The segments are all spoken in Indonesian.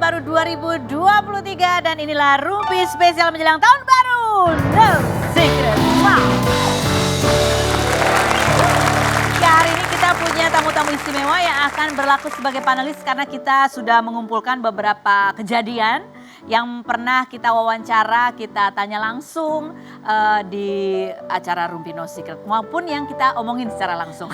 baru 2023 dan inilah Rumpi spesial menjelang tahun baru. No Secret. Wow. Ya, hari ini kita punya tamu-tamu istimewa yang akan berlaku sebagai panelis karena kita sudah mengumpulkan beberapa kejadian yang pernah kita wawancara, kita tanya langsung di acara Rumpi No Secret maupun yang kita omongin secara langsung.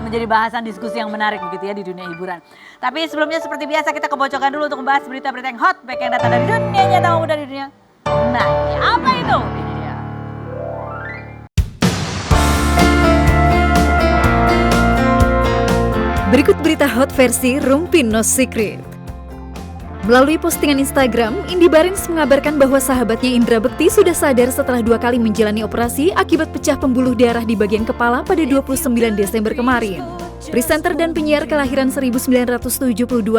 Menjadi bahasan diskusi yang menarik begitu ya di dunia hiburan. Tapi sebelumnya seperti biasa kita kebocokan dulu untuk membahas berita-berita yang hot baik yang datang dari dunia nyata maupun dari dunia. Nah, apa itu? Ini dia. Berikut berita hot versi Rumpi No Secret. Melalui postingan Instagram, Indy Barens mengabarkan bahwa sahabatnya Indra Bekti sudah sadar setelah 2 kali menjalani operasi akibat pecah pembuluh darah di bagian kepala pada 29 Desember kemarin. Presenter dan penyiar kelahiran 1972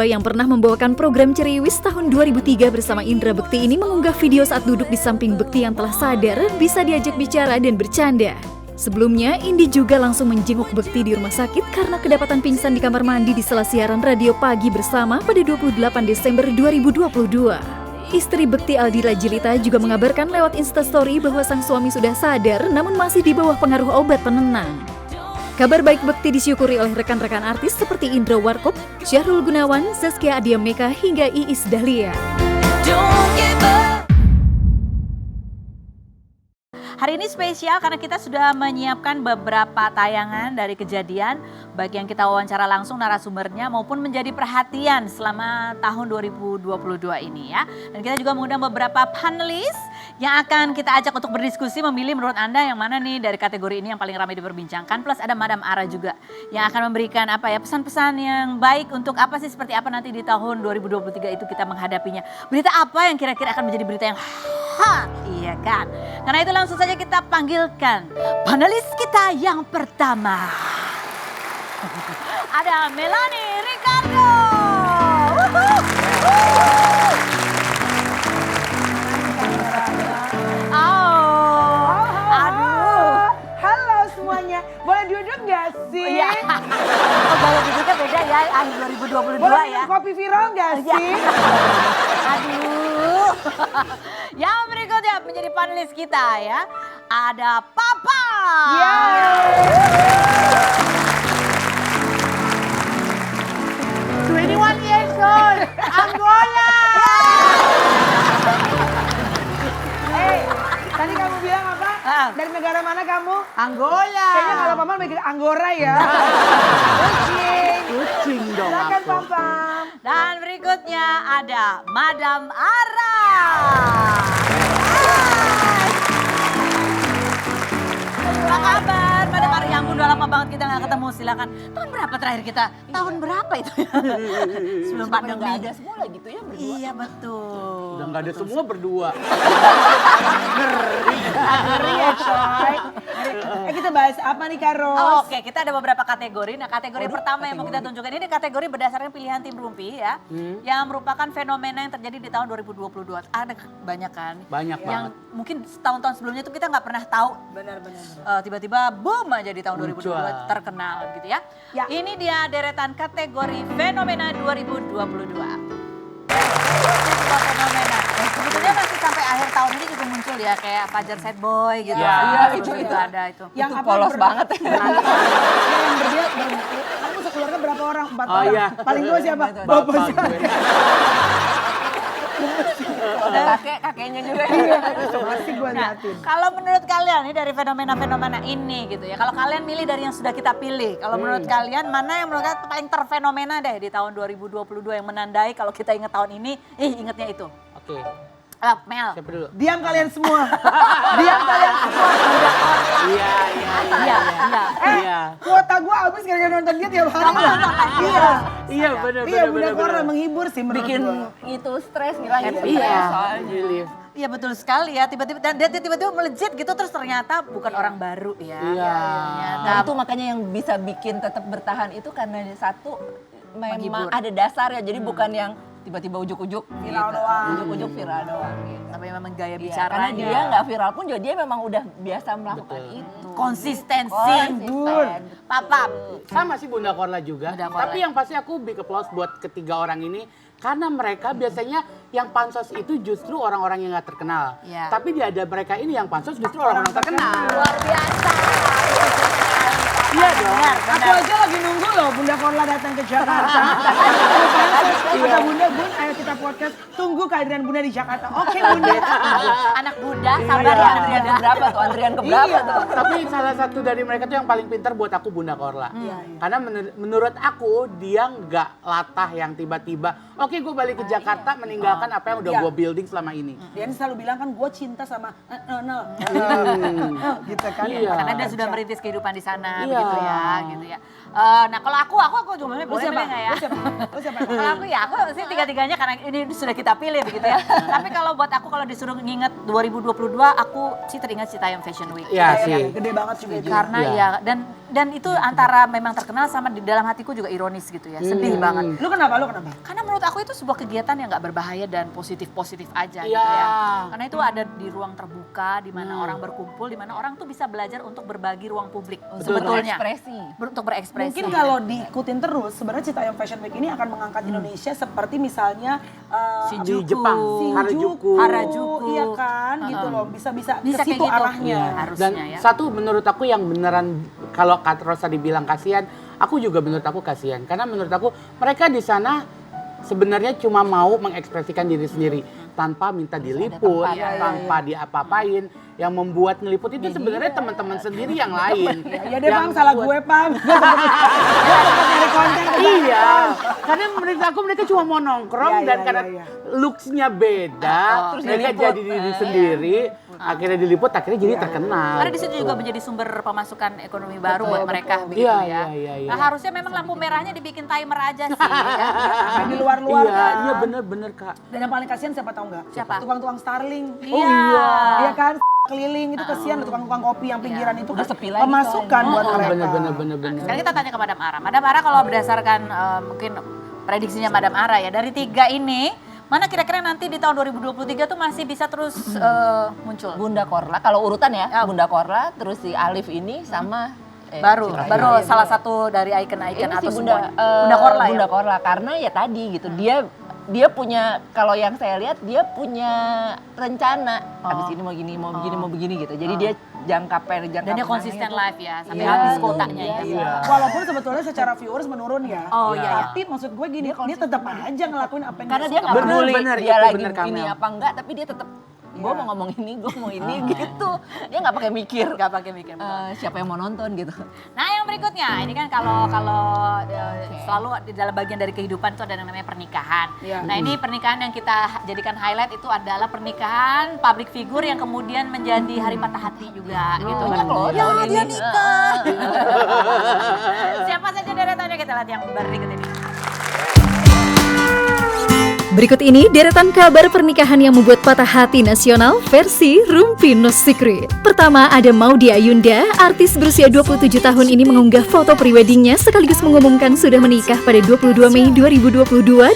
yang pernah membawakan program Ceriwis tahun 2003 bersama Indra Bekti ini mengunggah video saat duduk di samping Bekti yang telah sadar bisa diajak bicara dan bercanda. Sebelumnya, Indy juga langsung menjenguk Bekti di rumah sakit karena kedapatan pingsan di kamar mandi di sela siaran radio pagi bersama pada 28 Desember 2022. Istri Bekti Aldila Jelita juga mengabarkan lewat Instastory bahwa sang suami sudah sadar namun masih di bawah pengaruh obat penenang. Kabar baik Bekti disyukuri oleh rekan-rekan artis seperti Indra Warkop, Syahrul Gunawan, Zaskia Adiameka hingga Iis Dahlia. Hari ini spesial karena kita sudah menyiapkan beberapa tayangan dari kejadian baik yang kita wawancara langsung narasumbernya maupun menjadi perhatian selama tahun 2022 ini ya. Dan kita juga mengundang beberapa panelis yang akan kita ajak untuk berdiskusi memilih menurut Anda yang mana nih dari kategori ini yang paling ramai diperbincangkan. Plus ada Madam Ara juga yang akan memberikan pesan-pesan yang baik untuk apa sih seperti apa nanti di tahun 2023 itu kita menghadapinya. Berita apa yang kira-kira akan menjadi berita yang hot, iya kan? Karena itu langsung saja kita panggilkan panelis kita yang pertama. Ada Melanie Ricardo. Halo semuanya, boleh duduk gak sih? Iya. Gaya duduknya beda ya, 2022 Boleh ya. minum kopi viral gak sih? Aduh. Yang berikutnya menjadi panelis kita ya. Ada Papa. Yeah. 21 years old, Angola. Hey, tadi kamu bilang apa? Dari negara mana kamu? Angola. Kayaknya kalau Pamam mikir Anggora ya. Kucing dong Silakan aku. Pam. Dan berikutnya ada Madam Ara. Apa kabar? Madam Ara, ya ampun udah lama banget kita gak ketemu. Silakan. Tahun berapa terakhir kita? Tahun berapa itu ya? Sebelum pandemi. Gak ada semua lah gitu ya berdua. Iya betul. Udah gak ada semua berdua. Ngeri ya coy. Kita bahas apa nih Kak Ros? Oke, kita ada beberapa kategori. Nah, kategori pertama yang mau kita tunjukkan ini kategori berdasarkan pilihan tim Rumpi ya. Yang merupakan fenomena yang terjadi di tahun 2022. Ada banyak kan? Banyak yang banget. mungkin tahun-tahun sebelumnya itu kita nggak pernah tahu. Benar. Tiba-tiba boom aja di tahun 2022 Muncul. terkenal gitu ya. Ya. Ini dia deretan kategori fenomena 2022. Fenomena. Sebetulnya masih sampai akhir tahun ini juga muncul ya kayak Fajar Sad Boy gitu. Ya. Iya, itu. itu ada itu. Yang Itu apa, polos banget. Yang berdua, kamu sekeluarga berapa orang? 4 Oh, orang. iya. Paling tua siapa? Bapak gue. Ada kakeknya juga. Iya, masih gue Nah, liatin. kalau menurut kalian nih dari fenomena-fenomena ini gitu ya. Kalau kalian milih dari yang sudah kita pilih. Kalau menurut kalian mana yang menurut kalian paling terfenomena deh di tahun 2022 yang menandai kalau kita ingat tahun ini, ingetnya itu. Oke, Mel. siapa dulu? Diam kalian semua. Diam kalian semua. Iya. Iya. Iya. Kuota gue habis gara-gara nonton dia tiap hari. Iya. Iya benar. Iya, Bunda Korra menghibur sih menurut Bikin gua. itu stres ngilangin stres Iya. soalnya. Iya betul sekali ya. Tiba-tiba dan dia tiba-tiba melejit gitu terus ternyata bukan orang baru ya. Iya. Nah itu makanya yang bisa bikin tetap bertahan itu karena satu Menghibur. memang ada dasar ya. Jadi bukan yang tiba-tiba ujuk-ujuk Viral gitu. doang. Ujuk-ujuk viral doang gitu. Tapi memang gaya Iya, bicaranya. karena dia nggak viral pun juga dia memang udah biasa melakukan Betul. itu. Konsistensi. Papa. Sama sih Bunda Korla juga. Bunda Korla. Tapi yang pasti aku big applause buat ketiga orang ini. Karena mereka biasanya yang pansos itu justru orang-orang yang gak terkenal. Iya. Tapi di ada mereka ini yang pansos justru orang-orang terkenal. Luar biasa. Iya dong. Aku aja lagi nunggu loh Bunda Korla datang ke Jakarta. Kata Bunda, Bun, ayo kita podcast. Tunggu kehadiran Bunda di Jakarta. Oke Bunda. Anak Bunda, sabar ya anak Antrian Bunda. keberapa tuh? Antrian keberapa Iya. tuh? Tapi salah satu dari mereka tuh yang paling pintar buat aku Bunda Korla. Iya. Karena menurut aku dia nggak latah yang tiba-tiba, oke gue balik ke Jakarta meninggalkan apa yang udah Iya. gue building selama ini. Dia selalu bilang kan gue cinta sama gitu kan. Iya. Karena dia sudah merintis kehidupan di sana, Iya. begitu ya, gitu ya. Nah kalau aku juga boleh Lu siapa? milih nggak ya? Lu siapa? Lu siapa? Kalau aku ya, aku sih tiga-tiganya karena ini sudah kita pilih begitu ya. Tapi kalau buat aku kalau disuruh nginget 2022, aku sih teringat Citayam Fashion Week. Iya Iya, sih. gede banget juga itu. Karena Iya. ya, dan itu antara memang terkenal sama di dalam hatiku juga ironis gitu ya, sedih banget. Lu kenapa? Lu kenapa? Karena menurut aku itu sebuah kegiatan yang nggak berbahaya dan positif-positif aja gitu Iya. ya. Karena itu ada di ruang terbuka, di mana orang berkumpul, di mana orang tuh bisa belajar untuk berbagi ruang publik sebetulnya. Berekspresi. Untuk berekspresi. Mungkin kalau diikutin terus, sebenarnya Citayam Fashion Week ini akan mengangkat Indonesia seperti misalnya Di Jepang, Harajuku. Harajuku. iya kan, gitu loh, bisa Bisa ke kayak situ gitu. arahnya. Iya. Harusnya Dan ya. satu menurut aku yang beneran kalau Kak Rosa dibilang kasihan, aku juga menurut aku kasihan. Karena menurut aku mereka di sana sebenarnya cuma mau mengekspresikan diri sendiri tanpa minta diliput, tempat. tanpa diapa-apain. Yang membuat ngeliput itu sebenarnya teman-teman sendiri yang lain. Ya deh Pam, salah gue Pam. Gue sempat nyari konten. Iya, karena menurut aku mereka cuma mau nongkrong Iya, dan iya, karena iya. looks-nya beda, Terus mereka diliput. jadi diri sendiri, akhirnya diliput, akhirnya jadi terkenal. Karena di situ juga menjadi sumber pemasukan ekonomi baru buat mereka begitu Iya, ya. iya, iya. Nah, harusnya memang lampu merahnya dibikin timer aja sih. ya. Sampai di luar-luar Iya, kan. iya bener-bener Kak. Dan yang paling kasihan siapa tahu nggak? Siapa? Tukang-tukang Starling. Oh iya. Iya kan? Keliling itu kasihan loh, tukang-tukang kopi yang pinggiran itu Udah kan sepi lagi pemasukan soalnya. buat mereka. Bener-bener. Sekarang kita tanya ke Madam Ara. Madam Ara kalau berdasarkan mungkin prediksinya Madam Ara ya, dari tiga ini, mana kira-kira nanti di tahun 2023 tuh masih bisa terus muncul? Bunda Korla, kalau urutan ya, Bunda Korla, terus si Alif ini sama Baru Citayam. salah satu dari ikon-ikon Ini atau sih Bunda, Bunda Korla ya? Bunda Korla, karena ya tadi gitu, dia punya, kalau yang saya lihat dia punya rencana, habis ini mau gini, mau begini, mau begini gitu. Jadi dia jangka Dan jangka dia menengah konsisten itu- live ya, sampai Iya, habis iya, kotanya iya, ya. iya. Walaupun sebetulnya secara viewers menurun ya. Oh, iya. Tapi maksud gue gini, dia tetap aja ngelakuin apa yang Karena dia nggak Bener, peduli bener, dia itu lagi bener, ini Kamel. apa enggak, tapi dia tetap gue mau ngomong ini, gue mau ini gitu. Dia nggak pakai mikir Gak pakai mikir. siapa yang mau nonton gitu. Nah yang berikutnya, ini kan kalau selalu di dalam bagian dari kehidupan itu ada yang namanya pernikahan. Iya. Nah ini pernikahan yang kita jadikan highlight itu adalah pernikahan public figure yang kemudian menjadi hari patah hati juga gitu. Banyak loh Ya tahun dia ini. nikah. Siapa saja deretannya kita lihat yang berikut ini. Berikut ini deretan kabar pernikahan yang membuat patah hati nasional versi Rumpi No Secret. Pertama ada Maudy Ayunda, artis berusia 27 tahun ini mengunggah foto preweddingnya sekaligus mengumumkan sudah menikah pada 22 Mei 2022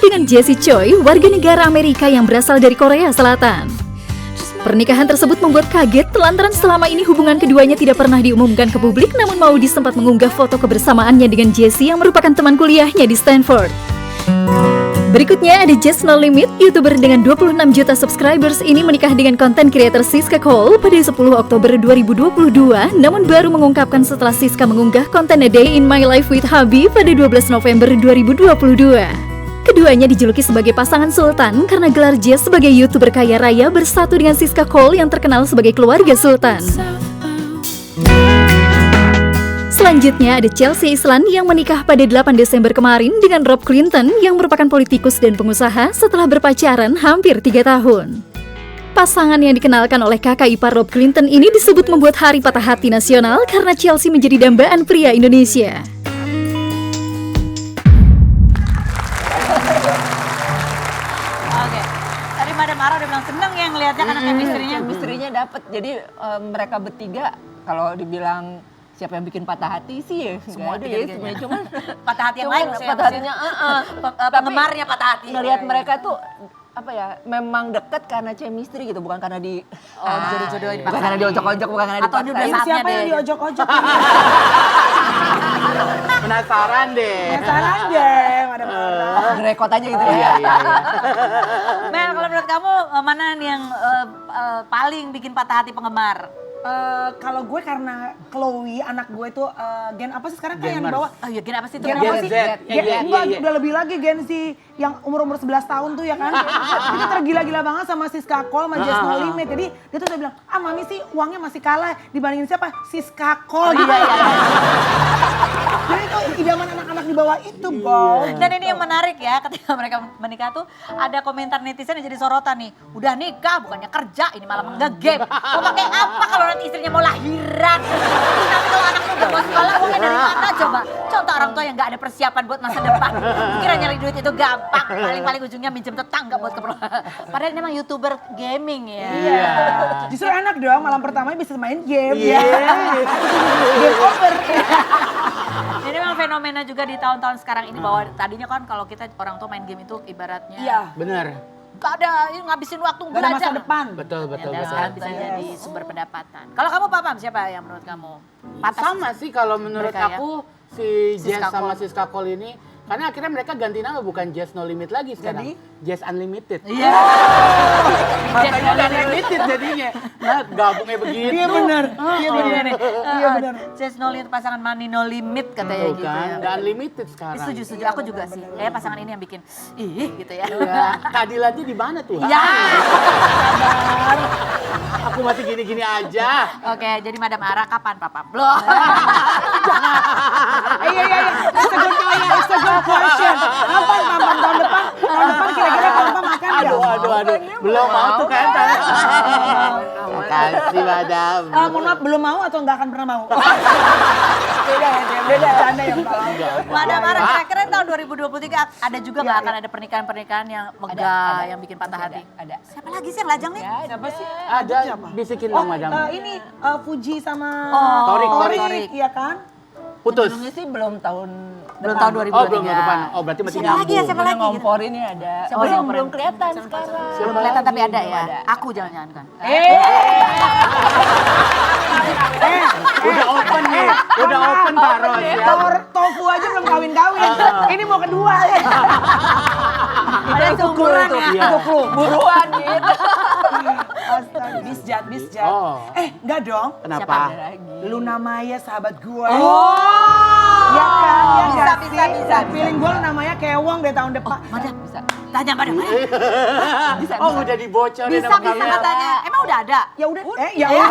dengan Jessie Choi, warga negara Amerika yang berasal dari Korea Selatan. Pernikahan tersebut membuat kaget lantaran selama ini hubungan keduanya tidak pernah diumumkan ke publik, namun Maudy sempat mengunggah foto kebersamaannya dengan Jessie yang merupakan teman kuliahnya di Stanford. Berikutnya ada Just No Limit, YouTuber dengan 26 juta subscribers ini menikah dengan konten creator Siska Cole pada 10 Oktober 2022, namun baru mengungkapkan setelah Siska mengunggah konten A Day in My Life with Hubby pada 12 November 2022. Keduanya dijuluki sebagai pasangan sultan karena gelar Jess sebagai YouTuber kaya raya bersatu dengan Siska Cole yang terkenal sebagai keluarga sultan. Selanjutnya ada Chelsea Islan yang menikah pada 8 Desember kemarin dengan Rob Clinton yang merupakan politikus dan pengusaha setelah berpacaran hampir 3 tahun. Pasangan yang dikenalkan oleh kakak ipar Rob Clinton ini disebut membuat hari patah hati nasional karena Chelsea menjadi dambaan pria Indonesia. Oke. Tadi Madam Ara udah bilang seneng ya ngelihatnya karena chemistry-nya. Chemistry-nya dapet, jadi mereka bertiga kalau dibilang siapa yang bikin patah hati sih ya Semua nggak ada ya, tiga-tiganya. sebenarnya cuman Patah hati yang lain cuman maksudnya. patah hatinya Penggemarnya patah hati. ngelihat mereka tuh apa ya, memang deket karena chemistry gitu, bukan karena jodoh-jodohin bukan karena diojok-ojok, bukan karena Atau ini udah dipaksain. saatnya Siapa yang deh. diojok-ojok? Penasaran deh. Penasaran deh, Madam Ara. Ngerekot aja gitu Iya, ya. iya, iya. Mel, kalau menurut kamu mana nih yang paling bikin patah hati penggemar? Kalau gue karena Chloe anak gue itu gen apa sih sekarang kayak yang Gamers. bawa Oh iya, gini apa sih itu? Gen namanya? apa Gen sih? Z. Iya, Enggak, iya. udah lebih lagi Gen Z yang umur-umur 11 tahun tuh ya kan. Dia tergila-gila banget sama Siska Cole sama Just No Limit. Jadi dia tuh udah bilang, ah mami sih uangnya masih kalah dibandingin siapa? Siska Cole gitu. Jadi itu idaman anak-anak di bawah itu, Bang. Dan ini yang menarik ya, ketika mereka menikah tuh ada komentar netizen yang jadi sorotan nih. Udah nikah bukannya kerja, ini malah nge-game. Mau pakai apa kalau nanti istrinya mau lahiran? Terus nanti kalau anaknya udah mau sekolah, uangnya dari mana coba? Contoh orang tua yang gak ada persiapan buat masa depan. Kira nyari duit itu gampang, paling-paling ujungnya minjem tetangga buat keperluan. Padahal ini emang YouTuber gaming ya. Iya. Justru enak dong, malam pertamanya bisa main game. Iya. Game over. Ini memang fenomena juga di tahun-tahun sekarang ini bahwa tadinya kan kalau kita orang tua main game itu ibaratnya Iya. Bener. gak ada ngabisin waktu Gak ada belajar. masa depan. Betul, betul, Dan betul. sekarang bisa jadi sumber pendapatan. Kalau kamu Papam siapa yang menurut kamu? Pantas Sama sih kalau menurut mereka ya? aku si Jazz Siska sama Cole. Siska Cole ini, karena akhirnya mereka ganti nama bukan Jazz No Limit lagi sekarang. Jazz Unlimited. Iya. Makanya udah unlimited jadinya. Nah, gabungnya begitu. Iya bener. Iya bener. Iya bener. Just no limit pasangan money no limit katanya Tuh gitu kan, ya. udah unlimited sekarang. Setuju, aku juga sih. Kayak pasangan ini yang bikin ih gitu ya. Iya, keadilannya di mana tuh? Iya. Aku masih gini-gini aja. Oke, jadi Madam Ara kapan Papam? Belum. Iya. It's a good question. Kapan Pampam tahun depan? Tahun depan kira-kira Pampam makan nggak? Aduh. Belum mau tuh kan. Makasih, Madam. Mohon maaf, belum mau atau nggak akan pernah mau? Beda. Canda ya Pak. Madam Ara kira-kira tahun 2023 ada juga nggak akan ada pernikahan-pernikahan yang megah, yang bikin patah hati? Ada. Siapa lagi sih yang lajang nih? Siapa sih? Ada, bisikin dong, Madam. Ini Fuji sama Torik. iya kan? Putus. Sebelumnya sih belum tahun Tahun 2023. Oh, belum depan. Oh, berarti masih Siapa lagi ya, nyambung. siapa lagi? ngomporin ya ada. Siapa yang ngomporin? Belum kelihatan sekarang. Belum kelihatan tapi ada ya. Aku jangan-jangan kan. Udah open nih. Udah open Kak Ros ya. Tofu aja belum kawin-kawin. Ini mau kedua ya. Ada ukuran ya. Iya. Buruan gitu. Astaga, bisjat. Oh. Enggak dong. Kenapa? Luna Maya sahabat gue. Ya kan? Ya nggak Bisa. sih? Feeling gue Luna Maya kewong deh tahun depan. Madam, Bisa. tanya Madam. Oh, udah dibocorin Bisa sama kalian. katanya. Emang udah ada? Ya udah. Ya udah.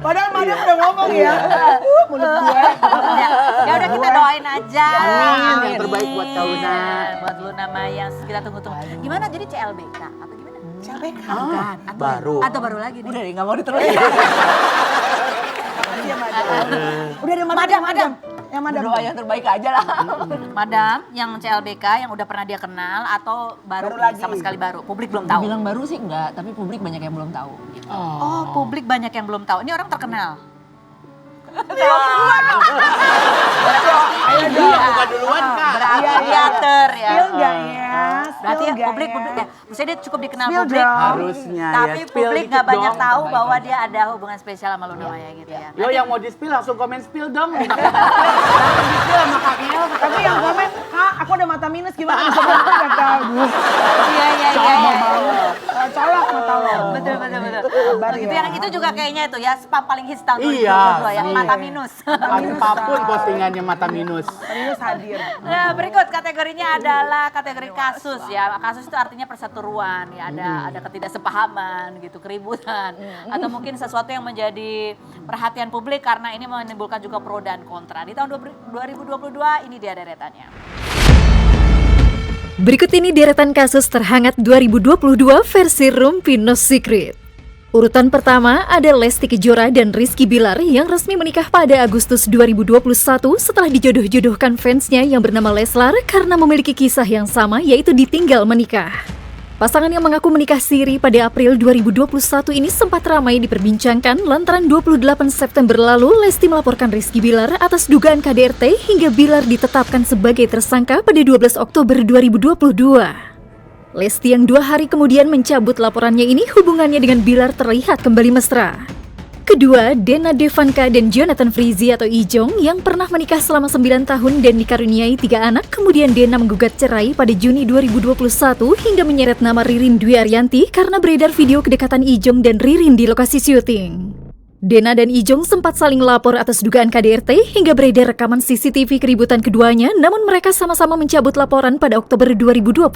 Padahal Madam udah ngomong ya. Mulut gue. Ya udah kita doain aja. Amin. Yang terbaik buat Kak Luna. Buat Luna Maya. Kita tunggu-tunggu. Gimana jadi CLBK? Apa gimana? CLBK. Bukan. Atau- baru. Atau baru lagi nih? Udah deh, nggak mau diterusin. Udah ada Madam. Yang Madam. Doa yang terbaik aja lah. Madam yang CLBK yang udah pernah dia kenal atau baru, Baru lagi. sama sekali baru? Publik belum tahu. Bilang baru sih enggak, tapi publik banyak yang belum tahu. Gitu. Oh, publik banyak yang belum tahu. Ini orang terkenal. Ayo dong, buka duluan Kak. Teater ya. Spill nggak ya? Berarti ya Spill nggak publik ya. Maksudnya dia cukup dikenal Spill publik. dong. Harusnya Tapi ya. Spill publik dikit nggak banyak dong. tahu bahwa dia ada hubungan spesial sama Luna Maya gitu ya. Yo yang mau di-spill langsung komen spill dong. Langsung di-spill sama Kak Kiel. Tapi yang komen, Kak aku ada mata minus gimana? Bisa bantu nggak Kak? Iya. Colok mata lo. Betul. Sabar Begitu ya. yang itu juga kayaknya itu ya spam paling hits tahun 2022 Iya, ya, sih. mata minus. Apapun postingannya mata minus. Minus hadir. Nah, berikut kategorinya adalah kategori kasus ya. Kasus itu artinya perseteruan ya, ada ketidaksepahaman gitu, keributan atau mungkin sesuatu yang menjadi perhatian publik karena ini menimbulkan juga pro dan kontra. Di tahun 2022 ini dia deretannya. Berikut ini deretan kasus terhangat 2022 versi Rumpi No Secret. Urutan pertama ada Lesti Kejora dan Rizky Bilar yang resmi menikah pada Agustus 2021 setelah dijodoh-jodohkan fansnya yang bernama Leslar karena memiliki kisah yang sama yaitu ditinggal menikah. Pasangan yang mengaku menikah siri pada April 2021 ini sempat ramai diperbincangkan lantaran 28 September lalu Lesti melaporkan Rizky Bilar atas dugaan KDRT hingga Bilar ditetapkan sebagai tersangka pada 12 Oktober 2022. Lesti yang 2 hari kemudian mencabut laporannya ini hubungannya dengan Bilar terlihat kembali mesra. Kedua, Dena Devanka dan Jonathan Frizzy atau Ijong yang pernah menikah selama 9 tahun dan dikaruniai 3 anak, kemudian Dena menggugat cerai pada Juni 2021 hingga menyeret nama Ririn Dwi Ariyanti karena beredar video kedekatan Ijong dan Ririn di lokasi syuting. Dena dan Ijong sempat saling lapor atas dugaan KDRT hingga beredar rekaman CCTV keributan keduanya, namun mereka sama-sama mencabut laporan pada Oktober 2021.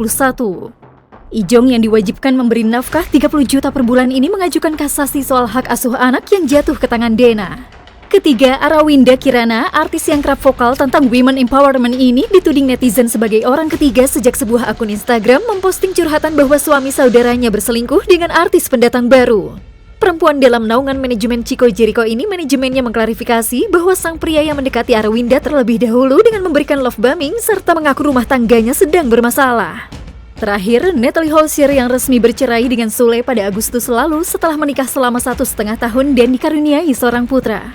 Ijong yang diwajibkan memberi nafkah 30 juta per bulan ini mengajukan kasasi soal hak asuh anak yang jatuh ke tangan Dena. Ketiga, Arawinda Kirana, artis yang kerap vokal tentang women empowerment ini dituding netizen sebagai orang ketiga sejak sebuah akun Instagram memposting curhatan bahwa suami saudaranya berselingkuh dengan artis pendatang baru. Perempuan dalam naungan manajemen Chico Jericho ini manajemennya mengklarifikasi bahwa sang pria yang mendekati Arawinda terlebih dahulu dengan memberikan love bombing serta mengaku rumah tangganya sedang bermasalah. Terakhir, Natalie Holscher yang resmi bercerai dengan Sule pada Agustus lalu setelah menikah selama 1,5 tahun dan dikaruniai seorang putra.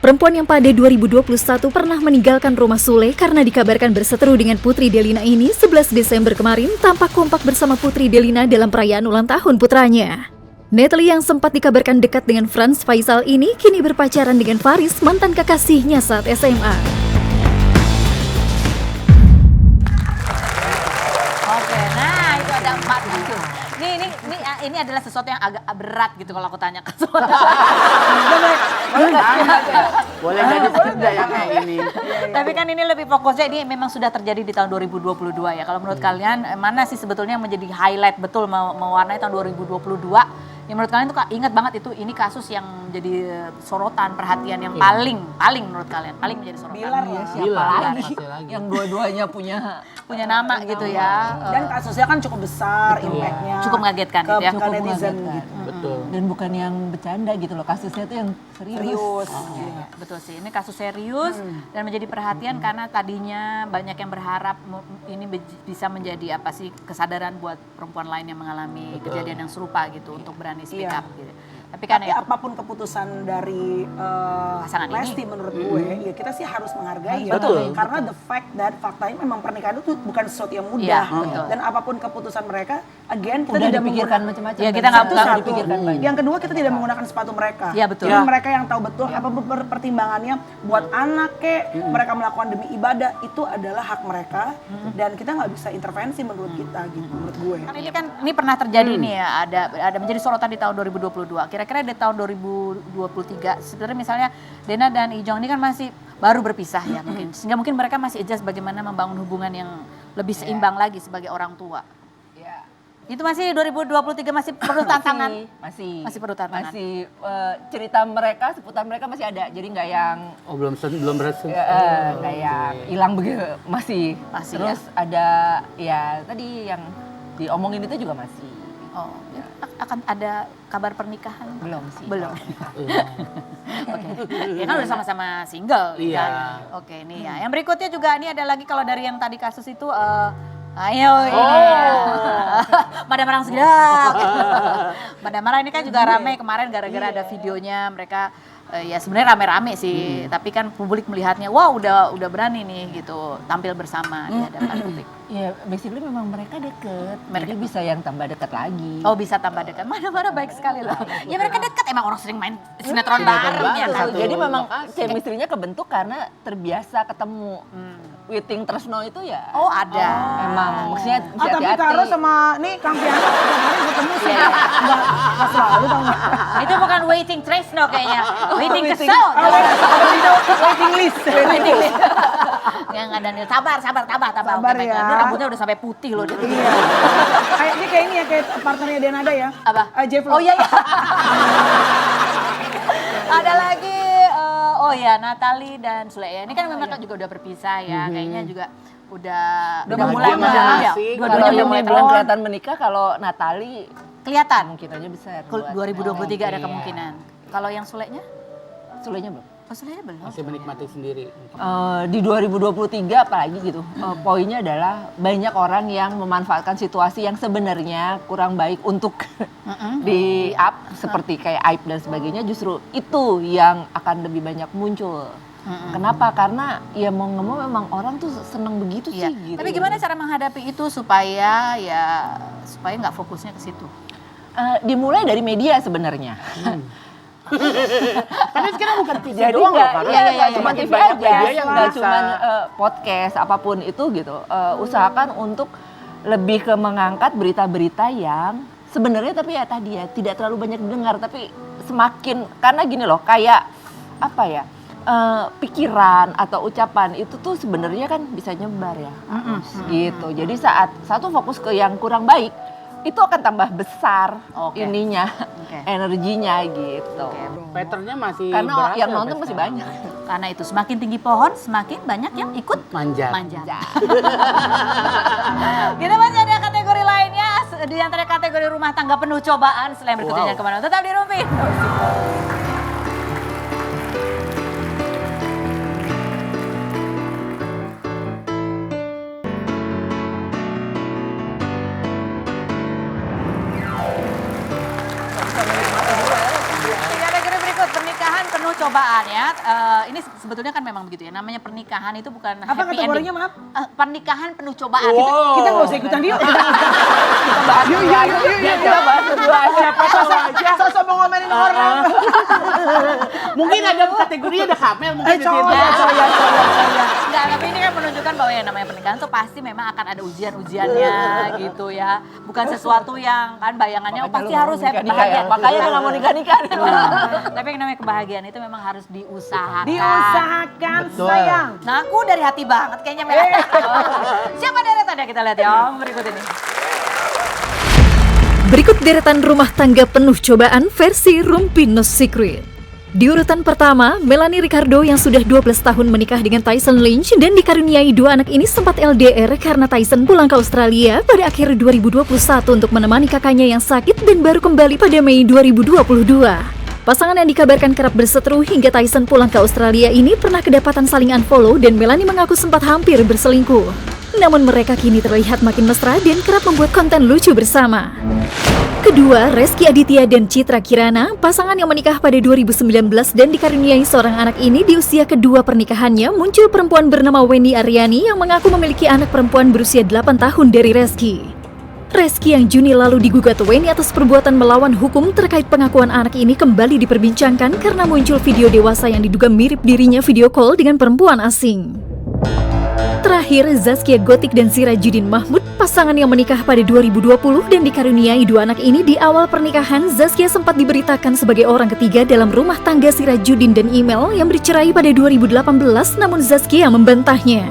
Perempuan yang pada 2021 pernah meninggalkan rumah Sule karena dikabarkan berseteru dengan Putri Delina ini 11 Desember kemarin tampak kompak bersama Putri Delina dalam perayaan ulang tahun putranya. Natalie yang sempat dikabarkan dekat dengan Franz Faisal ini kini berpacaran dengan Faris, mantan kekasihnya saat SMA. Oke, nah itu ada 4 gitu. Ini adalah sesuatu yang agak berat gitu kalau aku tanya ke saudara. Boleh jadi tidak yang kayak ini. Tapi kan ini lebih fokusnya ini memang sudah terjadi di tahun 2022 ya. Kalau menurut kalian mana sih sebetulnya yang menjadi highlight betul mewarnai tahun 2022? Ya menurut kalian tuh ingat banget itu ini kasus yang jadi sorotan perhatian yang paling menurut kalian paling menjadi sorotan. Bilar Ya, ya. siapa Bilar, lagi pasti lagi. yang dua-duanya punya nama gitu ya. Dan kasusnya kan cukup besar impactnya. Cukup mengagetkan gitu ya. Ke Cukup netizen mengagetkan. gitu. Betul. dan bukan yang bercanda gitu loh, kasusnya tuh yang serius. Iya, betul sih. Ini kasus serius dan menjadi perhatian karena tadinya banyak yang berharap ini bisa menjadi apa sih kesadaran buat perempuan lain yang mengalami kejadian yang serupa gitu untuk berani speak Iya. up gitu. Tapi kan Tapi ya apapun keputusan dari Pasangan ini. Lesti menurut gue, ya kita sih harus menghargai ya. Betul. Karena the fact that faktanya memang pernikahan itu bukan sesuatu yang mudah. Iya, betul. Dan apapun keputusan mereka, again kita Udah tidak dipikirkan menggunakan macam-macam. Ya, kita nggak itu nggak satu. dipikirkan banyak. Yang kedua kita tidak menggunakan sepatu mereka. Iya, betul. Jadi Ya. mereka yang tahu betul apa pertimbangannya buat anak kek, mereka melakukan demi ibadah itu adalah hak mereka dan kita nggak bisa intervensi menurut kita gitu menurut gue. kan ini pernah terjadi nih ya, ada menjadi sorotan di tahun 2022. Kira-kira di tahun 2023 sebenarnya misalnya Dena dan Ijong ini kan masih baru berpisah ya mungkin. Sehingga mungkin mereka masih adjust bagaimana membangun hubungan yang lebih seimbang lagi sebagai orang tua. Ya. Itu masih 2023 masih perlu tantangan. Masih perlu tantangan. Masih cerita mereka, seputar mereka masih ada. Jadi nggak yang Oh belum berhasil. nggak yang hilang begitu, masih. Masih, Terus ada ya tadi yang diomongin itu juga masih. Oh, akan ada kabar pernikahan? Belum sih. Belum. Oke. Ya kan udah sama-sama single Iya. kan. Oke, ini ya. Yang berikutnya juga ini ada lagi kalau dari yang tadi kasus itu ayo ini. Madam Marang sedap. Madam Marang ini kan juga ramai kemarin gara-gara ada videonya mereka ya sebenarnya rame-rame sih, tapi kan publik melihatnya wah udah berani nih gitu tampil bersama di hadapan publik. Ya basically memang mereka deket, jadi bisa yang tambah dekat lagi. Oh bisa tambah dekat, mana baik sekali loh. Ya mereka dekat, emang orang sering main sinetron bareng ya kan. Jadi memang chemistry-nya kebentuk karena terbiasa ketemu. Witing Tresno itu ya. Oh ada. Emang maksudnya Tapi hati-hati. Karo sama nih Kang Piano kemarin ketemu sih. Enggak selalu tau nggak? Itu bukan waiting Tresno kayaknya. Waiting kesel. Waiting list. Waiting list. Yang ada nih, sabar. Sabar Oke, ya. Dia rambutnya udah sampai putih loh. Dia. Iya. Kayaknya kayak ini ya, kayak partnernya Denada ya. Apa? Jevlo. Oh iya. Ada lagi, oh ya Natalie dan Sule ya. Ini kan memang juga udah berpisah ya. Kayaknya juga udah mulai bahagia menjalani ya. masing-masing. Kalau Dua-duanya udah yang mulai belum terang. kelihatan menikah, kalau Natalie Kelihatan. kemungkinannya besar. 2023 ada Iya. kemungkinan. Kalau yang Sule-nya? Sulenya belum. Australia belum. Masih menikmati sendiri. Di 2023 apalagi gitu, poinnya adalah banyak orang yang memanfaatkan situasi yang sebenarnya kurang baik untuk di up seperti kayak aib dan sebagainya, justru itu yang akan lebih banyak muncul. Kenapa? Karena ya mau nggak mau memang orang tuh seneng begitu Iya. sih gitu. Tapi gimana cara menghadapi itu supaya nggak fokusnya ke situ? Dimulai dari media sebenarnya. Karena sekarang bukan TV Jadi doang loh, nggak, karena iya, semakin cuma TV banyak aja, media yang nggak bisa. cuma podcast apapun itu gitu. Usahakan untuk lebih ke mengangkat berita-berita yang sebenarnya tapi ya tadi ya tidak terlalu banyak didengar, tapi semakin karena gini loh, kayak apa ya, pikiran atau ucapan itu tuh sebenarnya kan bisa nyebar ya, gitu. Jadi saat satu fokus ke yang kurang baik, itu akan tambah besar Oke. ininya, Oke. energinya gitu. Patternnya masih Karena berasa yang sampai nonton masih sekarang. banyak. Karena itu semakin tinggi pohon, semakin banyak yang ikut Manjat. manjat. Kita masih ada kategori lainnya, di antara kategori rumah tangga penuh cobaan. Selain berikutnya Wow. kemana? Tetap di Rumpi. Di kategori berikut, pernikahan penuh cobaan ya. Ini sebetulnya kan memang begitu ya. Namanya pernikahan itu bukan Apa happy kategorinya, ending. maaf? Pernikahan penuh cobaan. Kita nggak usah ikutan yuk. Kita bahas berdua aja. Kita bahas berdua aja. Siapa tahu aja. Sosok mau ngomelin orang. Mungkin ada kategorinya ada Kamel mungkin di situ. Enggak, tapi ini kan menunjukkan bahwa yang namanya pernikahan tuh pasti memang akan ada ujian-ujiannya gitu ya. Bukan sesuatu yang kan bayangannya oh, pasti harus happy bahagia. Makanya dia nggak mau nikah-nikah. Tapi yang namanya kebahagiaan itu memang harus diusahakan. Diusahakan Betul. sayang. Nah, aku dari hati banget kayaknya. Siapa deretannya kita lihat ya berikut ini. Berikut deretan rumah tangga penuh cobaan versi Rumpi No Secret. Di urutan pertama, Melanie Ricardo yang sudah 12 tahun menikah dengan Tyson Lynch dan dikaruniai 2 anak ini sempat LDR karena Tyson pulang ke Australia pada akhir 2021 untuk menemani kakaknya yang sakit dan baru kembali pada Mei 2022. Pasangan yang dikabarkan kerap berseteru hingga Tyson pulang ke Australia ini pernah kedapatan saling unfollow dan Melanie mengaku sempat hampir berselingkuh. Namun mereka kini terlihat makin mesra dan kerap membuat konten lucu bersama. Kedua, Reski Aditya dan Citra Kirana, pasangan yang menikah pada 2019 dan dikaruniai seorang anak ini di usia kedua pernikahannya, muncul perempuan bernama Wendy Aryani yang mengaku memiliki anak perempuan berusia 8 tahun dari Reski. Reski yang Juni lalu digugat Wendy atas perbuatan melawan hukum terkait pengakuan anak ini kembali diperbincangkan karena muncul video dewasa yang diduga mirip dirinya video call dengan perempuan asing. Terakhir, Zaskia Gotik dan Sirajudin Mahmud, pasangan yang menikah pada 2020 dan dikaruniai 2 anak ini. Di awal pernikahan, Zaskia sempat diberitakan sebagai orang ketiga dalam rumah tangga Sirajudin dan Email yang bercerai pada 2018, namun Zaskia membantahnya.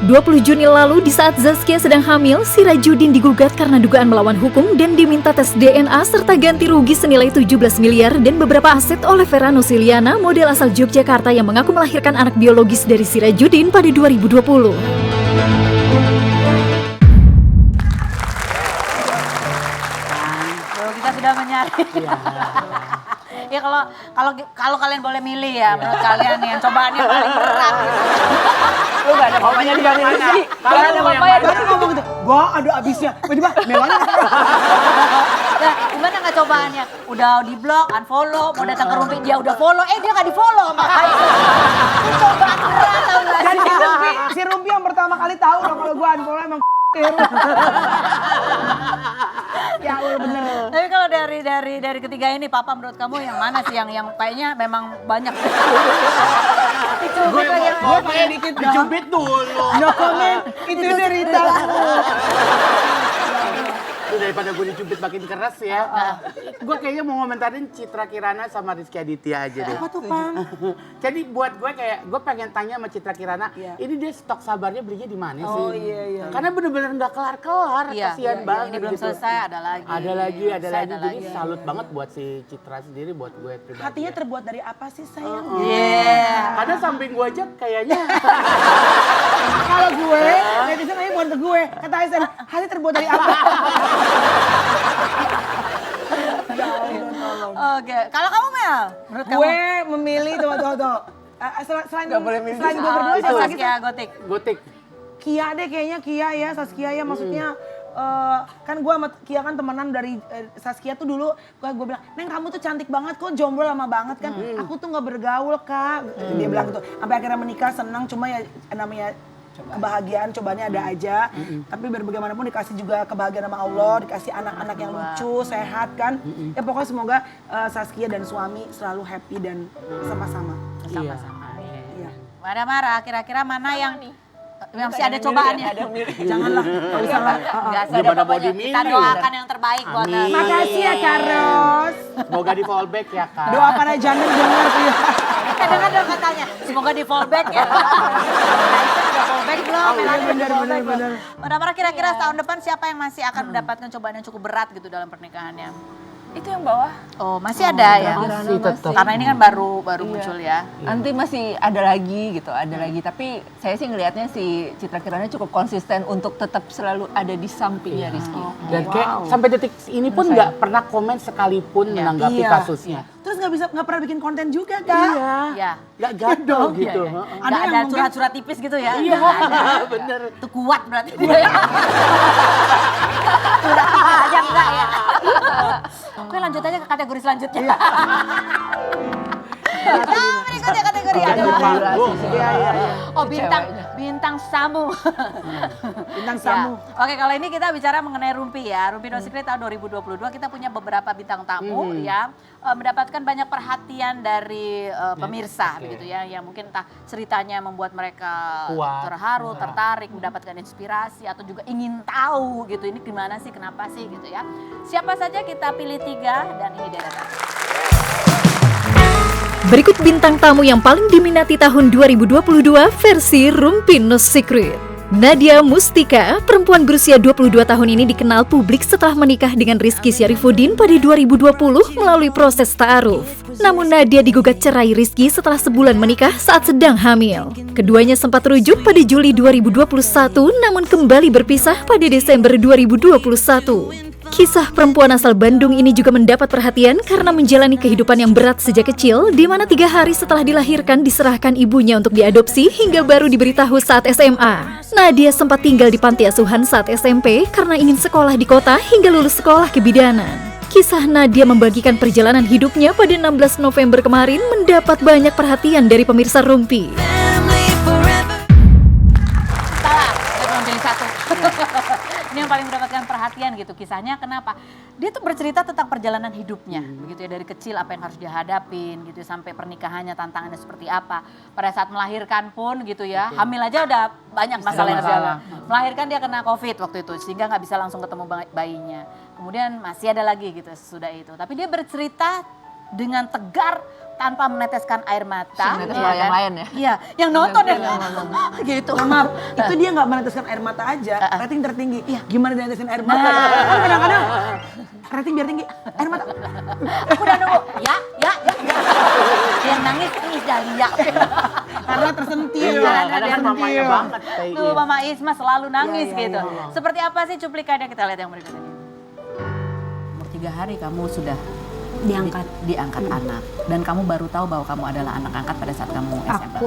20 Juni lalu, di saat Zaskia sedang hamil, Sirajudin digugat karena dugaan melawan hukum dan diminta tes DNA serta ganti rugi senilai 17 miliar dan beberapa aset oleh Vera Nusiliana, model asal Yogyakarta yang mengaku melahirkan anak biologis dari Sirajudin pada 2020. Kalau kita sudah mencari. Ya kalau kalian boleh milih ya, menurut kalian yang cobaannya paling berat gitu. Lu gak ada papanya di kali ini. Gak ada papanya. Baru ngomong gitu, gua ada abisnya. Tiba-tiba Melanie. Nah, gimana nggak cobaannya? Udah di blok, unfollow, mau datang ke Rumpi dia udah follow, dia nggak di follow sama Kaisa. Itu cobaan berat tau gak Dan sih? si Rumpi yang pertama kali tahu dong kalau gua unfollow emang ya Allah bener. Tapi kalau dari ketiga ini, Papa menurut kamu yang mana sih yang kayaknya memang banyak? Dicubit lagi. Gue pakai dikit dong. Dicubit dulu. No comment, itu derita. Itu daripada gue dicubit makin keras ya. Gue kayaknya mau ngomentarin Citra Kirana sama Rizky Aditya aja deh. Apa tuh, Pam? Jadi buat gue kayak, gue pengen tanya sama Citra Kirana, ini dia stok sabarnya belinya di mana sih? Oh iya. Karena bener-bener nggak kelar-kelar, kasihan banget. Ini belum gitu. selesai, ada lagi. Ada lagi. Ada Jadi lagi. salut banget buat si Citra sendiri, buat gue pribadi. Hatinya terbuat dari apa sih sayang? Karena samping gue aja kayaknya. Kalau gue, netizen nanya bukan ke gue. Kata Aizen, hati terbuat dari apa? Ya Allah, tolong. Oke, kalau kamu Mel, menurut kamu? Gue memilih tuh. Selain Nggak boleh milih. selain gue berdua Itu siapa lagi? Saskia Gotik. Gotik. Kia deh kayaknya, Kia ya, Saskia ya, maksudnya kan gue sama Kia kan temenan dari Saskia tuh dulu gue bilang, Neng kamu tuh cantik banget kok, jomblo lama banget kan, aku tuh nggak bergaul Kak, dia bilang gitu, sampai akhirnya menikah senang, cuma ya namanya kebahagiaan cobanya ada aja, tapi bagaimanapun dikasih juga kebahagiaan sama Allah, dikasih anak-anak yang lucu, sehat kan, ya pokoknya semoga Saskia dan suami selalu happy dan sama-sama. Sama-sama. Iya. Ada Mara, kira-kira mana yang masih ada cobaannya? Janganlah, nggak usah lah. Enggak sih, Gimana mau pokoknya dimilih? kita doakan yang terbaik buat Amin. Nara. Makasih ya Karos. Semoga di fallback ya Kak. Doakan aja jangan dengar tuh ya. Kadang-kadang katanya, semoga di fallback ya. Nah, itu udah fallback belum? Melani udah fallback belum? Mbak Mara, kira-kira tahun depan siapa yang masih akan mendapatkan cobaan yang cukup berat gitu dalam pernikahannya? Itu yang bawah. Oh, masih ada ya? Masih tetap. Karena ini kan baru muncul ya. Nanti masih ada lagi gitu, ada lagi. Tapi saya sih ngelihatnya si Citra Kirana cukup konsisten untuk tetap selalu ada di sampingnya Rizky. Dan kayak sampai detik ini pun nggak pernah komen sekalipun menanggapi Iya. kasusnya. Terus nggak pernah bikin konten juga Kak. Iya. Nggak gaduh gitu. Iya, iya. Ada Nggak yang ada mungkin- curhat-curhat tipis gitu ya? Iya, Nggak ada. bener. Itu kuat berarti. Curhat tipis aja enggak ya? Oke, lanjut aja ke kategori selanjutnya. Nah, berikutnya kategori adalah oh bintang tamu. Bintang Ya. tamu. Oke, kalau ini kita bicara mengenai Rumpi ya. Rumpi No Secret tahun 2022 kita punya beberapa bintang tamu yang mendapatkan banyak perhatian dari pemirsa begitu ya. Yang mungkin entah ceritanya membuat mereka Kuat. terharu, tertarik, mendapatkan inspirasi atau juga ingin tahu gitu. Ini gimana sih, kenapa sih gitu ya. Siapa saja kita pilih 3 dan ini dia datang. Berikut bintang tamu yang paling diminati tahun 2022 versi Rumpi No Secret. Nadia Mustika, perempuan berusia 22 tahun ini dikenal publik setelah menikah dengan Rizky Syarifuddin pada 2020 melalui proses ta'aruf. Namun Nadia digugat cerai Rizky setelah sebulan menikah saat sedang hamil. Keduanya sempat rujuk pada Juli 2021 namun kembali berpisah pada Desember 2021. Kisah perempuan asal Bandung ini juga mendapat perhatian karena menjalani kehidupan yang berat sejak kecil, di mana 3 hari setelah dilahirkan diserahkan ibunya untuk diadopsi hingga baru diberitahu saat SMA. Nadia sempat tinggal di panti asuhan saat SMP karena ingin sekolah di kota hingga lulus sekolah kebidanan. Kisah Nadia membagikan perjalanan hidupnya pada 16 November kemarin mendapat banyak perhatian dari pemirsa Rumpi. Salah, saya cuma pilih 1. Ini yang paling mendapatkan perhatian gitu kisahnya. Kenapa? Dia tuh bercerita tentang perjalanan hidupnya, begitu ya, dari kecil apa yang harus dihadapin gitu sampai pernikahannya tantangannya seperti apa. Pada saat melahirkan pun gitu ya, hamil aja udah banyak masalah. Melahirkan dia kena COVID waktu itu sehingga nggak bisa langsung ketemu bayinya. Kemudian masih ada lagi gitu sesudah itu. Tapi dia bercerita dengan tegar tanpa meneteskan air mata. Menetes Iya malah yang kan? lain ya? Iya, yang nonton ya gitu. Maaf, itu dia nggak meneteskan air mata aja, rating tertinggi. Gimana dia meneteskan air mata? Kan kadang-kadang rating biar tinggi, air mata. Aku udah nunggu, ya. Yang nangis Dahlia. Karena tersentil. Iya, karena kan mamanya banget. Tuh Mama Isma selalu nangis Iya, gitu. iya. Seperti apa sih cuplikannya, kita lihat yang berikut ini. Umur 3 hari kamu sudah diangkat anak dan kamu baru tahu bahwa kamu adalah anak angkat pada saat kamu SMA. Aku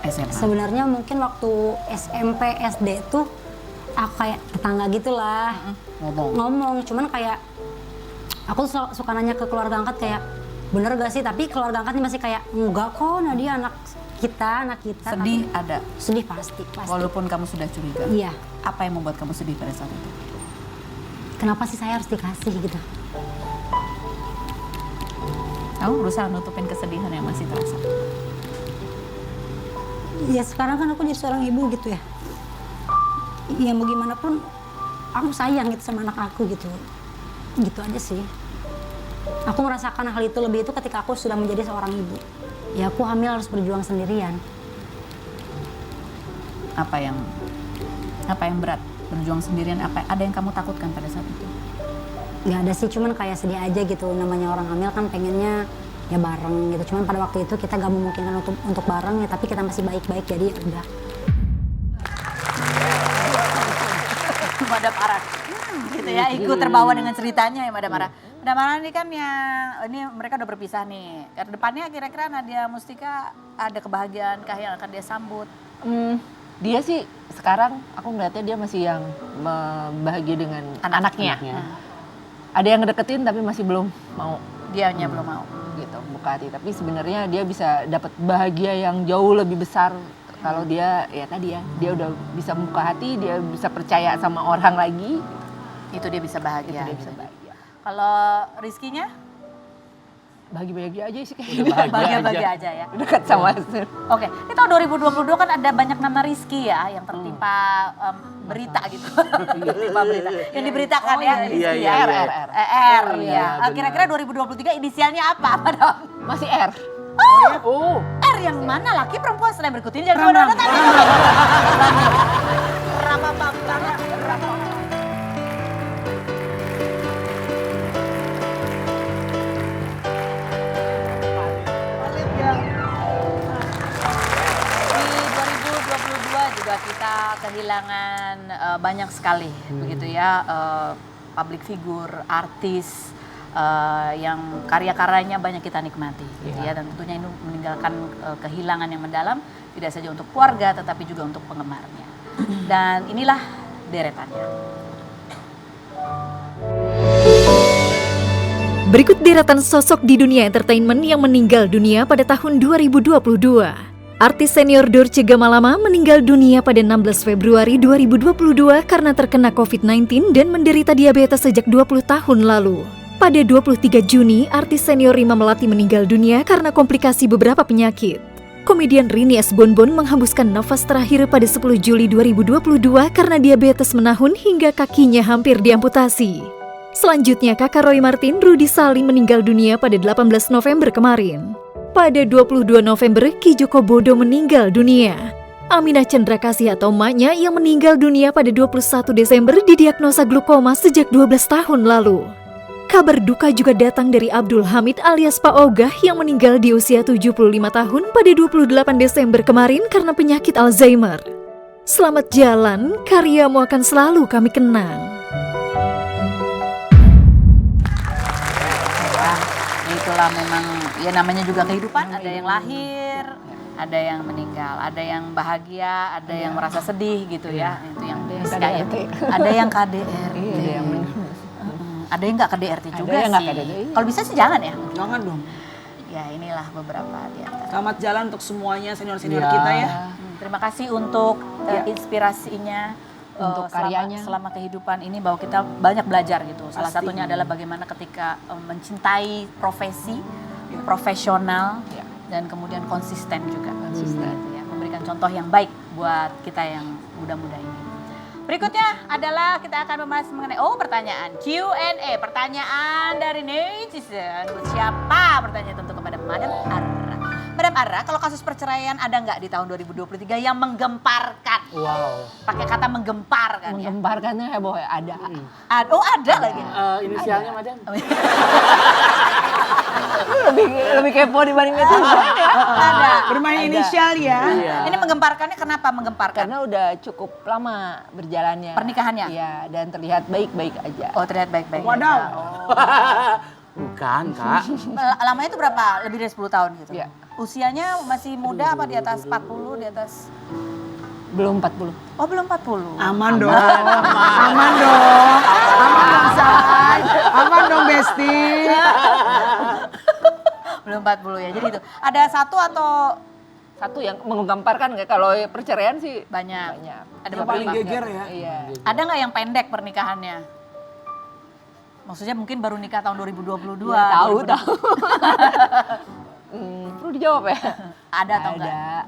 SMA. Sebenarnya mungkin waktu SMP SD tuh aku kayak tetangga gitulah ngomong. Cuman kayak aku suka nanya ke keluarga angkat kayak bener gak sih? Tapi keluarga angkat ini masih kayak enggak kok, Nadia anak kita. Sedih ada, Sedih pasti. walaupun kamu sudah curiga. Iya. Apa yang membuat kamu sedih pada saat itu? Kenapa sih saya harus dikasih gitu? Kamu berusaha nutupin kesedihan yang masih terasa. Ya sekarang kan aku jadi seorang ibu gitu ya. Ya mau gimana pun aku sayang gitu sama anak aku gitu. Gitu aja sih. Aku merasakan hal itu lebih itu ketika aku sudah menjadi seorang ibu. Ya aku hamil harus berjuang sendirian. Apa yang berat? Berjuang sendirian, ada yang kamu takutkan pada saat itu? Gak ada sih, cuman kayak sedih aja gitu. Namanya orang hamil kan pengennya ya bareng gitu. Cuman pada waktu itu kita gak memungkinkan untuk bareng ya, tapi kita masih baik-baik jadi ya udah. Madam Ara, gitu ya, ikut terbawa dengan ceritanya ya Madam Ara. Madam Ara ini kan ini mereka udah berpisah nih. Ke depannya kira-kira Nadia Mustika ada kebahagiaan kah yang akan dia sambut? Dia sih sekarang aku melihatnya dia masih yang bahagia dengan anaknya. Ada yang ngedeketin tapi masih belum mau. Dianya belum mau. Gitu, buka hati. Tapi sebenarnya dia bisa dapat bahagia yang jauh lebih besar kalau dia dia udah bisa buka hati, dia bisa percaya sama orang lagi. Itu dia bisa bahagia. Itu dia bisa bahagia. Kalau Rizky-nya? Bahagia aja sih kayaknya. Bahagia aja ya. Dekat sama Oke, ini tahun 2022 kan ada banyak nama Rizky ya yang tertimpa berita gitu. Tertimpa berita. Yang diberitakan ya Rizky Iya, ya. iya. R ya. Kira-kira 2023 inisialnya apa, Madam? masih R. Oh, R yang mana? Laki perempuan selain berikut ini jangan kemana-mana tadi. Di 2022 juga kita kehilangan banyak sekali begitu ya, public figure, artis yang karya-karyanya banyak kita nikmati gitu ya, dan tentunya ini meninggalkan kehilangan yang mendalam tidak saja untuk keluarga tetapi juga untuk penggemarnya. Dan inilah deretannya. Berikut deretan sosok di dunia entertainment yang meninggal dunia pada tahun 2022. Artis senior Dorce Gamalama meninggal dunia pada 16 Februari 2022 karena terkena COVID-19 dan menderita diabetes sejak 20 tahun lalu. Pada 23 Juni, artis senior Rima Melati meninggal dunia karena komplikasi beberapa penyakit. Komedian Rini S. Bonbon menghembuskan nafas terakhir pada 10 Juli 2022 karena diabetes menahun hingga kakinya hampir diamputasi. Selanjutnya, kakak Roy Martin, Rudy Salim meninggal dunia pada 18 November kemarin. Pada 22 November, Ki Joko Bodo meninggal dunia. Aminah Cendrakasih atau Maknya yang meninggal dunia pada 21 Desember didiagnosa glukoma sejak 12 tahun lalu. Kabar duka juga datang dari Abdul Hamid alias Pak Ogah yang meninggal di usia 75 tahun pada 28 Desember kemarin karena penyakit Alzheimer. Selamat jalan, karyamu akan selalu kami kenang. Itulah memang ya namanya juga kehidupan, ada yang lahir, ada yang meninggal, ada yang bahagia, ada yang merasa sedih gitu ya. Itu yang KDRT. Ada yang KDRT. Ada yang Ada yang nggak KDRT juga yang sih. nggak KDRT. Kalau bisa sih jangan ya. Jangan dong. Ya inilah beberapa di antara. Selamat jalan untuk semuanya senior-senior Ya. kita ya. Terima kasih untuk inspirasinya, Untuk karyanya. selama kehidupan ini bahwa kita banyak belajar gitu. Salah satunya adalah bagaimana ketika mencintai profesi, profesional, dan kemudian konsisten juga. Konsisten ya, memberikan contoh yang baik buat kita yang muda-muda ini. Berikutnya adalah kita akan membahas mengenai pertanyaan Q&A, pertanyaan dari netizen. Buat siapa? Pertanyaan tentu kepada Madam Ara. Madam Ara, kalau kasus perceraian ada nggak di tahun 2023 yang menggemparkan? wow. Pakai kata menggemparkan ya. menggemparkannya heboh ya, ada. Ada lagi. Inisialnya Madam? lebih kepo dibanding itu. Ada. Bermain inisial ya. Iya. Ini menggemparkannya kenapa menggemparkan? Karena udah cukup lama berjalannya. Pernikahannya? Iya, dan terlihat baik-baik aja. Oh, terlihat baik-baik. Wadaw. Bukan, Kak. Lamanya itu berapa? Lebih dari 10 tahun gitu? Iya. Usianya masih muda apa di atas 40, di atas? Belum 40. Oh, belum 40. Aman dong. Aman dong. Aman dong, Say. Aman dong, Besti. Belum 40 ya. Jadi itu ada satu atau Satu yang menggemparkan nggak? Kalau perceraian sih banyak? banyak. Ada Yang paling beberapa. geger ya. Iya. Ada nggak yang pendek pernikahannya? Maksudnya mungkin baru nikah tahun 2022. Ya, tahu. 2020. Perlu dijawab ya? Ada atau enggak?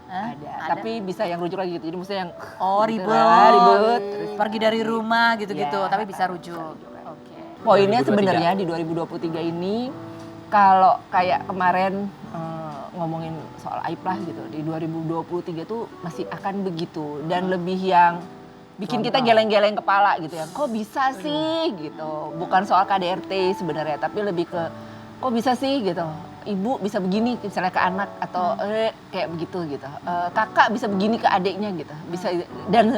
Hah? Ada. Ada. Tapi bisa yang rujuk lagi gitu. Jadi maksudnya yang Oh, gitu ribet. lah, ribet. Terus Pergi dari rumah gitu-gitu, Ya, tapi bisa rujuk. Oke. poinnya 2023. sebenarnya di 2023 ini kalau kayak kemarin ngomongin soal aib lah gitu, di 2023 tuh masih akan begitu dan lebih yang bikin kita geleng-geleng kepala gitu ya. Kok bisa sih gitu. Bukan soal KDRT sebenarnya, tapi lebih ke kok bisa sih gitu. Ibu bisa begini misalnya ke anak atau kayak begitu gitu. Kakak bisa begini ke adiknya gitu. Bisa dan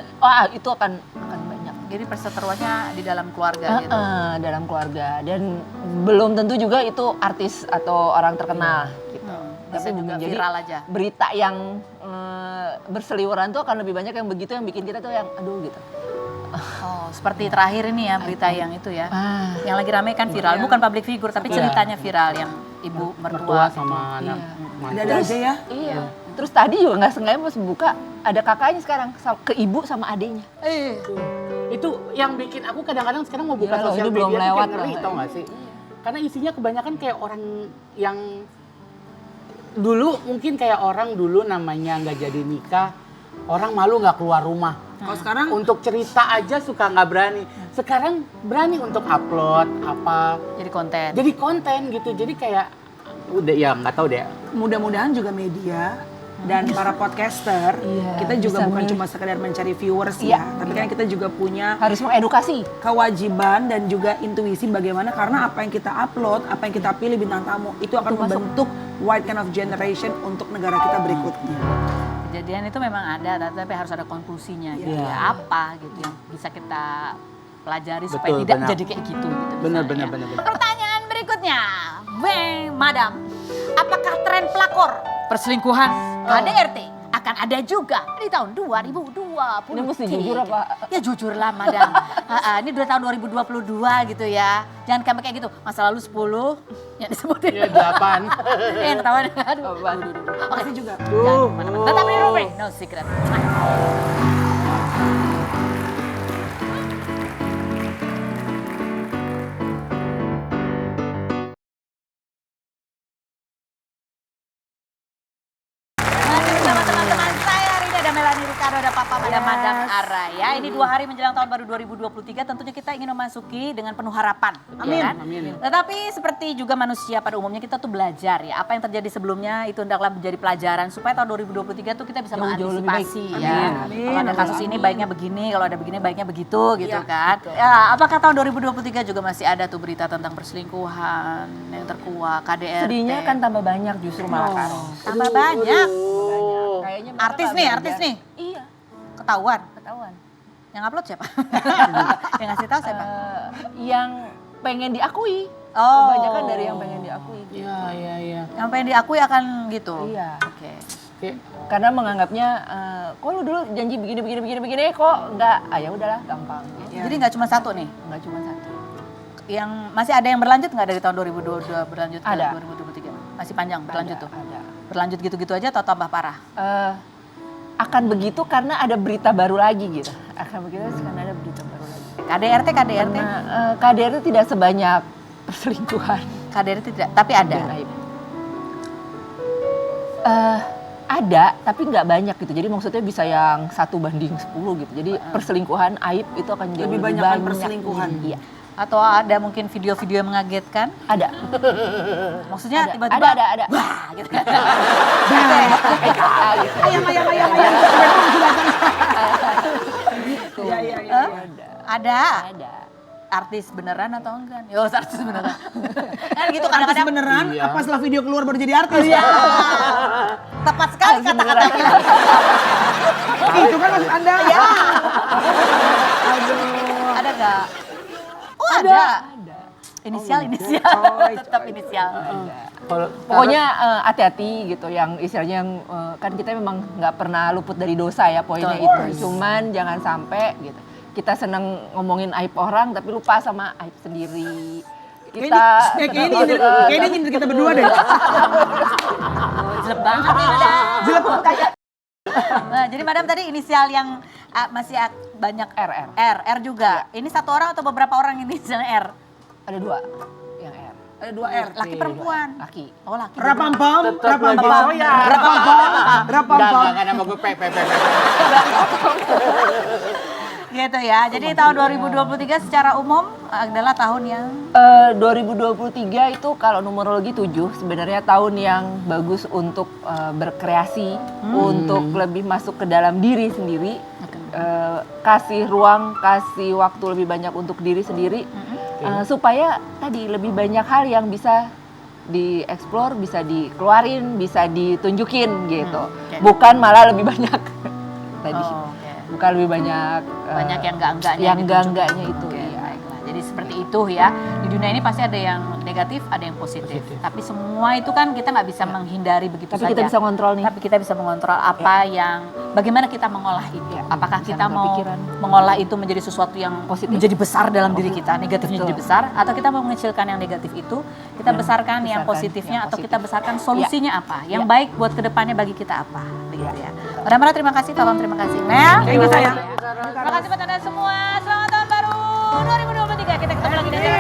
itu akan banyak Jadi perseteruannya di dalam keluarga gitu. Dalam keluarga, dan belum tentu juga itu artis atau orang terkenal gitu. Bisa juga jadi viral aja. berita yang berseliweran tuh akan lebih banyak yang begitu, yang bikin kita tuh yang aduh gitu. Oh, seperti terakhir ini ya berita yang itu ya. Yang lagi rame kan viral, bukan public figure tapi ceritanya viral yang ibu mertua. sama anak mantu. Ada aja ya. Iya. Terus tadi juga nggak sengaja pas buka ada kakaknya sekarang ke ibu sama adiknya. Itu yang bikin aku kadang-kadang sekarang mau buka Iya loh, sosial ini belum media tuh lewat kayak ngeri, loh. tau gak sih? Karena isinya kebanyakan kayak orang yang dulu mungkin kayak orang dulu namanya nggak jadi nikah, orang malu nggak keluar rumah. Kalau sekarang Untuk cerita aja suka nggak berani. Sekarang berani untuk upload apa, Jadi konten. jadi konten gitu. Jadi kayak udah ya nggak tahu deh. mudah-mudahan juga media dan para podcaster, Iya, kita juga bisa bukan nih. cuma sekedar mencari viewers Iya, ya, tapi kan kita juga punya Harus mengedukasi. kewajiban dan juga intuisi bagaimana, karena apa yang kita upload, apa yang kita pilih bintang tamu itu akan membentuk white kind of generation untuk negara kita berikutnya. Kejadian itu memang ada, tapi harus ada konklusinya gitu Iya. ya. Apa gitu yang bisa kita pelajari supaya Betul, tidak benar. jadi kayak gitu. Gitu Benar, misalnya. benar, benar. Pertanyaan berikutnya, Madam, apakah tren pelakor perselingkuhan KDRT akan ada juga di tahun 2020? Ini mesti jujur apa? Ya jujur lah Madam. Ini udah tahun 2022 gitu ya. Jangan kayak kayak gitu. Masa lalu 10 yang disebutin. Ya 8. Yang ketahuan. Aduh. Makasih juga. Jangan kemana-mana. Tetap di Rumpin, no secret. Masih bersama teman-teman saya, Rida dan Melani Ricardo, ada Papa Madam Araya. Ini 2 hari menjelang tahun baru 2023, tentunya kita ingin memasuki dengan penuh harapan. Amin. Ya kan? Amin. Tetapi seperti juga manusia pada umumnya, kita tuh belajar ya. Apa yang terjadi sebelumnya itu hendaklah menjadi pelajaran supaya tahun 2023 tuh kita bisa Jauh-jauh lebih baik. mengantisipasi Amin. ya. Amin. Kalau ada Amin. kasus ini baiknya begini, kalau ada begini baiknya begitu gitu Iya, kan. Ya, apakah tahun 2023 juga masih ada tuh berita tentang perselingkuhan yang terkuak, KDRT? Sedihnya kan tambah banyak justru malah kan. tambah banyak. Kayaknya mereka Artis nggak nih, belajar. artis nih. Iya, Ketahuan. ketahuan. Yang upload siapa? Yang ngasih tahu siapa? Yang pengen diakui. Oh. Kebanyakan dari yang pengen diakui. Iya, iya, iya. Yang pengen diakui akan gitu. Iya. Oke. Kayak Karena menganggapnya, kok lu dulu janji begini, kok enggak, ya udahlah gampang. Gitu. Jadi nggak cuma satu nih. Enggak cuma satu. Yang masih ada yang berlanjut nggak dari tahun 2022 berlanjut ke Ada. 2023? Masih panjang berlanjut tuh. Ada. Berlanjut gitu-gitu aja atau tambah parah? Akan begitu karena ada berita baru lagi gitu. Akan begitu karena ada berita baru lagi. KDRT Karena KDRT tidak sebanyak perselingkuhan. KDRT tidak, tapi ada. dan aib. Ada, tapi nggak banyak gitu. Jadi maksudnya bisa yang 1:10 gitu. Jadi perselingkuhan, aib itu akan jauh Lebih lebih banyak kan banyak. perselingkuhan. Iya, Atau ada mungkin video-video yang mengagetkan? ada. Maksudnya Ada, tiba-tiba ada. wah gitu kan. Ayam. Gitu. Iya, iya. Ada. Ada. Artis beneran atau enggak? Yo, artis beneran. Kan gitu Artis kadang-kadang. beneran, Iya. apa setelah video keluar baru jadi artis? Iya. Tepat sekali kata-katanya. Itu kan maksud Anda. Ya. Ada nggak? Oh ada. Inisial. Tetap inisial. kalau Pokoknya hati-hati gitu, yang istilahnya yang kan kita memang nggak pernah luput dari dosa ya poinnya Betul. itu. Cuman jangan sampai gitu. Kita seneng ngomongin aib orang tapi lupa sama aib sendiri. Kita Kayaknya nyindir kita berdua deh. Jelek banget nih Madam. Jelek banget. Nah, jadi Madam tadi inisial yang masih banyak RR. R juga. Ini satu orang atau beberapa orang inisial R? Ada 2 yang R. Ada 2 R. Laki perempuan. Laki. Oh laki. Rapampam, tetap lagi rapampam, soya. rapampam. Enggak nama gue pe. Gitu ya. Jadi tahun 2023 secara umum adalah tahun yang 2023 itu kalau numerologi 7 sebenarnya tahun yang bagus untuk berkreasi, untuk lebih masuk ke dalam diri sendiri, kasih ruang, kasih waktu lebih banyak untuk diri sendiri, supaya tadi lebih banyak hal yang bisa dieksplor, bisa dikeluarin, bisa ditunjukin gitu, Oke. bukan malah lebih banyak tadi. Oh, oke. bukan lebih banyak Banyak yang enggak-enggaknya yang gitu. enggak-enggaknya itu. Oke, Iya. baiklah. Jadi seperti itu ya. Di dunia ini pasti ada yang negatif, ada yang positif. Tapi semua itu kan kita nggak bisa menghindari begitu Tapi saja. kita bisa kontrol nih. Tapi kita bisa mengontrol apa yang, bagaimana kita mengolah itu. Apakah Bisa kita nambah mau pikiran. mengolah itu menjadi sesuatu yang Positif. menjadi besar dalam diri kita, negatifnya Betul. jadi besar, atau kita mau mengecilkan yang negatif itu, kita besarkan yang besarkan positifnya, yang atau kita positif. besarkan solusinya apa, yang Ya. baik buat kedepannya bagi kita apa, begitu ya. Mara terima kasih, Tolong terima kasih, Mel. Thank you, sayang. Terima kasih buat Anda semua. Selamat tahun baru 2023. Kita ketemu lagi di acara